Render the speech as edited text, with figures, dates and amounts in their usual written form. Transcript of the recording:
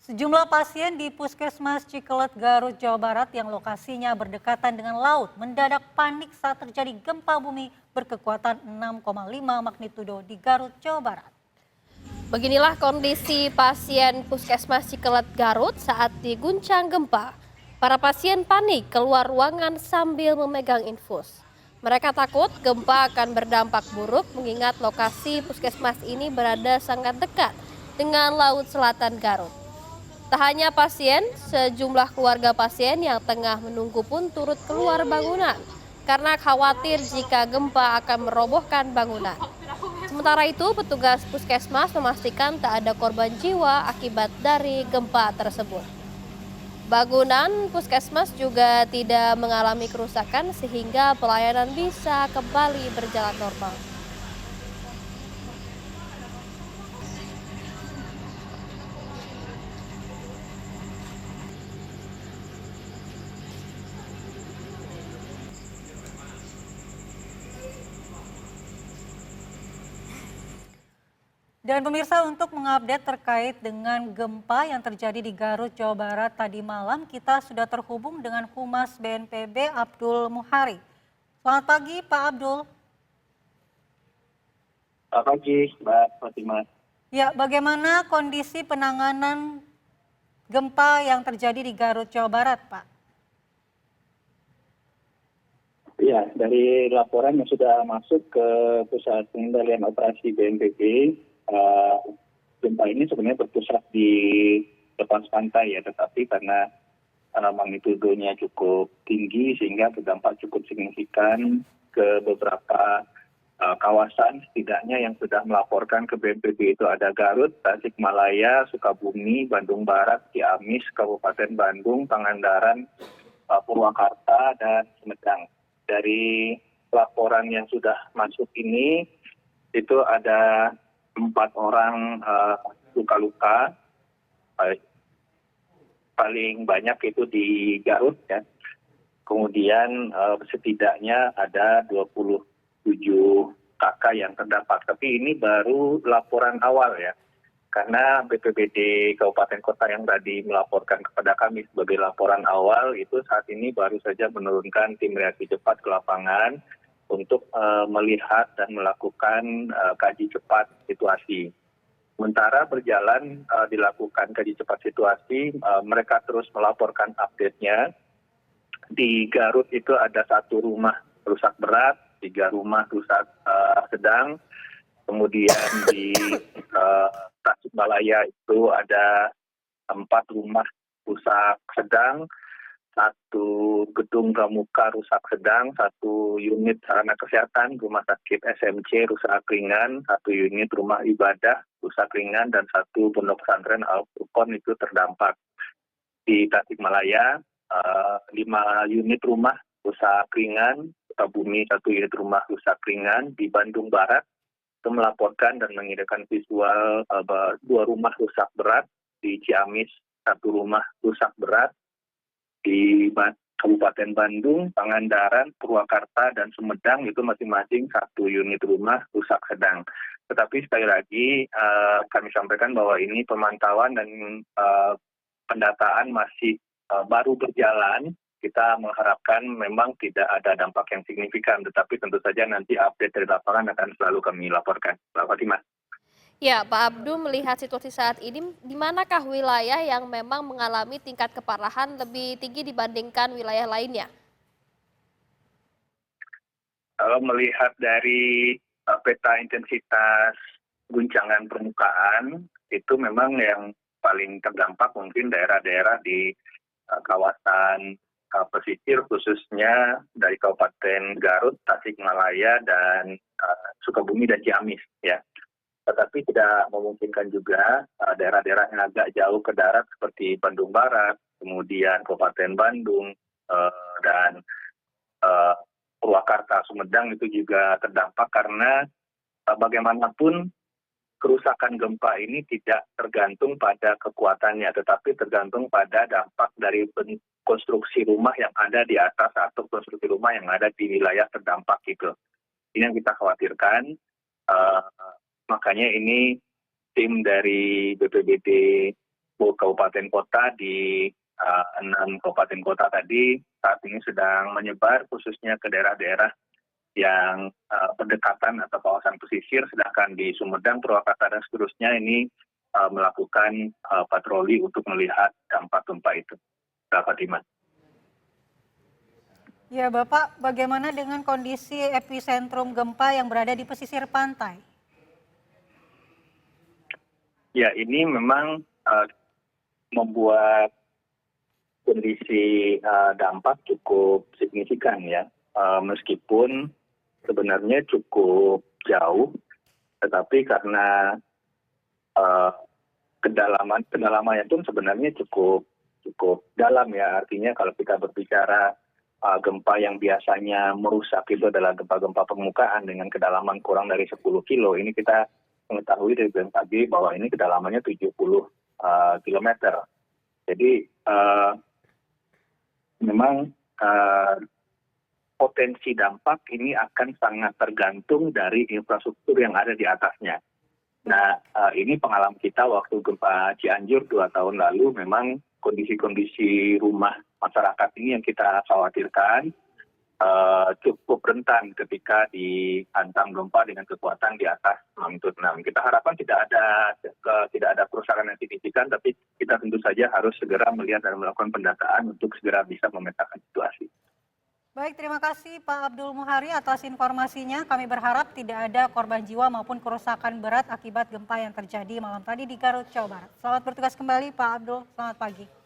Sejumlah pasien di Puskesmas Cikelet, Garut, Jawa Barat yang lokasinya berdekatan dengan laut mendadak panik saat terjadi gempa bumi berkekuatan 6,5 magnitudo di Garut, Jawa Barat. Beginilah kondisi pasien Puskesmas Cikelet Garut saat diguncang gempa. Para pasien panik keluar ruangan sambil memegang infus. Mereka takut gempa akan berdampak buruk mengingat lokasi puskesmas ini berada sangat dekat dengan Laut Selatan Garut. Tak hanya pasien, sejumlah keluarga pasien yang tengah menunggu pun turut keluar bangunan karena khawatir jika gempa akan merobohkan bangunan. Sementara itu, petugas puskesmas memastikan tak ada korban jiwa akibat dari gempa tersebut. Bangunan puskesmas juga tidak mengalami kerusakan sehingga pelayanan bisa kembali berjalan normal. Dan pemirsa, untuk mengupdate terkait dengan gempa yang terjadi di Garut, Jawa Barat tadi malam, kita sudah terhubung dengan Humas BNPB Abdul Muhari. Selamat pagi Pak Abdul. Selamat pagi Mbak Fatimah. Ya, bagaimana kondisi penanganan gempa yang terjadi di Garut, Jawa Barat, Pak? Ya, dari laporan yang sudah masuk ke Pusat Pengendalian Operasi BNPB, gempa ini sebenarnya berpusat di lepas pantai ya, tetapi karena magnitudonya cukup tinggi sehingga berdampak cukup signifikan ke beberapa kawasan, setidaknya yang sudah melaporkan ke BNPB itu ada Garut, Tasikmalaya, Sukabumi, Bandung Barat, Ciamis, Kabupaten Bandung, Pangandaran, Purwakarta, dan Sumedang. Dari laporan yang sudah masuk ini, itu ada 4 orang luka-luka, paling banyak itu di Garut ya. Kemudian setidaknya ada 27 kakak yang terdampak. Tapi ini baru laporan awal ya. Karena BPBD Kabupaten Kota yang tadi melaporkan kepada kami sebagai laporan awal itu saat ini baru saja menurunkan tim reaksi cepat ke lapangan untuk melihat dan melakukan kaji cepat situasi. Sementara berjalan dilakukan kaji cepat situasi, mereka terus melaporkan update-nya. Di Garut itu ada 1 rumah rusak berat, 3 rumah rusak sedang. Kemudian di Tasikmalaya itu ada 4 rumah rusak sedang, 1 gedung pramuka rusak sedang, 1 unit sarana kesehatan rumah sakit SMC rusak ringan, 1 unit rumah ibadah rusak ringan, dan 1 pondok pesantren Al-Furqon itu terdampak. Di Tasikmalaya 5 unit rumah rusak ringan, Sukabumi 1 unit rumah rusak ringan, di Bandung Barat itu melaporkan dan mengirimkan visual 2 rumah rusak berat, di Ciamis 1 rumah rusak berat, di Kabupaten Bandung, Pangandaran, Purwakarta, dan Sumedang itu masing-masing 1 unit rumah rusak sedang. Tetapi sekali lagi kami sampaikan bahwa ini pemantauan dan pendataan masih baru berjalan. Kita mengharapkan memang tidak ada dampak yang signifikan, tetapi tentu saja nanti update dari lapangan akan selalu kami laporkan. Mbak Fatimah. Ya, Pak Abdul melihat situasi saat ini, di manakah wilayah yang memang mengalami tingkat keparahan lebih tinggi dibandingkan wilayah lainnya? Kalau melihat dari peta intensitas guncangan permukaan, itu memang yang paling terdampak mungkin daerah-daerah di kawasan pesisir, khususnya dari Kabupaten Garut, Tasikmalaya, dan Sukabumi dan Ciamis ya. Tetapi tidak memungkinkan juga daerah-daerah yang agak jauh ke darat seperti Bandung Barat, kemudian Kabupaten Bandung, dan Purwakarta, Sumedang itu juga terdampak karena bagaimanapun kerusakan gempa ini tidak tergantung pada kekuatannya, tetapi tergantung pada dampak dari konstruksi rumah yang ada di atas atau konstruksi rumah yang ada di wilayah terdampak gitu. Ini yang kita khawatirkan. Makanya ini tim dari BPBD kabupaten kota di 6 kabupaten kota tadi saat ini sedang menyebar khususnya ke daerah-daerah yang berdekatan atau kawasan pesisir, sedangkan di Sumedang, Purwakarta, dan seterusnya ini melakukan patroli untuk melihat dampak gempa itu. Dapat Iman. Ya Bapak, bagaimana dengan kondisi epicentrum gempa yang berada di pesisir pantai? Ya, ini memang membuat kondisi dampak cukup signifikan ya, meskipun sebenarnya cukup jauh, tetapi karena kedalamannya pun sebenarnya cukup dalam ya. Artinya kalau kita berbicara gempa yang biasanya merusak itu adalah gempa-gempa permukaan dengan kedalaman kurang dari 10 kilo. Ini kita mengetahui dari BMKG bahwa ini kedalamannya 70 kilometer. Jadi memang potensi dampak ini akan sangat tergantung dari infrastruktur yang ada di atasnya. Nah, ini pengalaman kita waktu gempa Cianjur 2 tahun lalu, memang kondisi-kondisi rumah masyarakat ini yang kita khawatirkan cukup rentan ketika dihantam gempa dengan kekuatan di atas magnitudo 6. Kita harapkan tidak ada kerusakan yang signifikan, tapi kita tentu saja harus segera melihat dan melakukan pendataan untuk segera bisa memetakan situasi. Baik, terima kasih Pak Abdul Muhari atas informasinya. Kami berharap tidak ada korban jiwa maupun kerusakan berat akibat gempa yang terjadi malam tadi di Garut, Jawa Barat. Selamat bertugas kembali Pak Abdul, selamat pagi.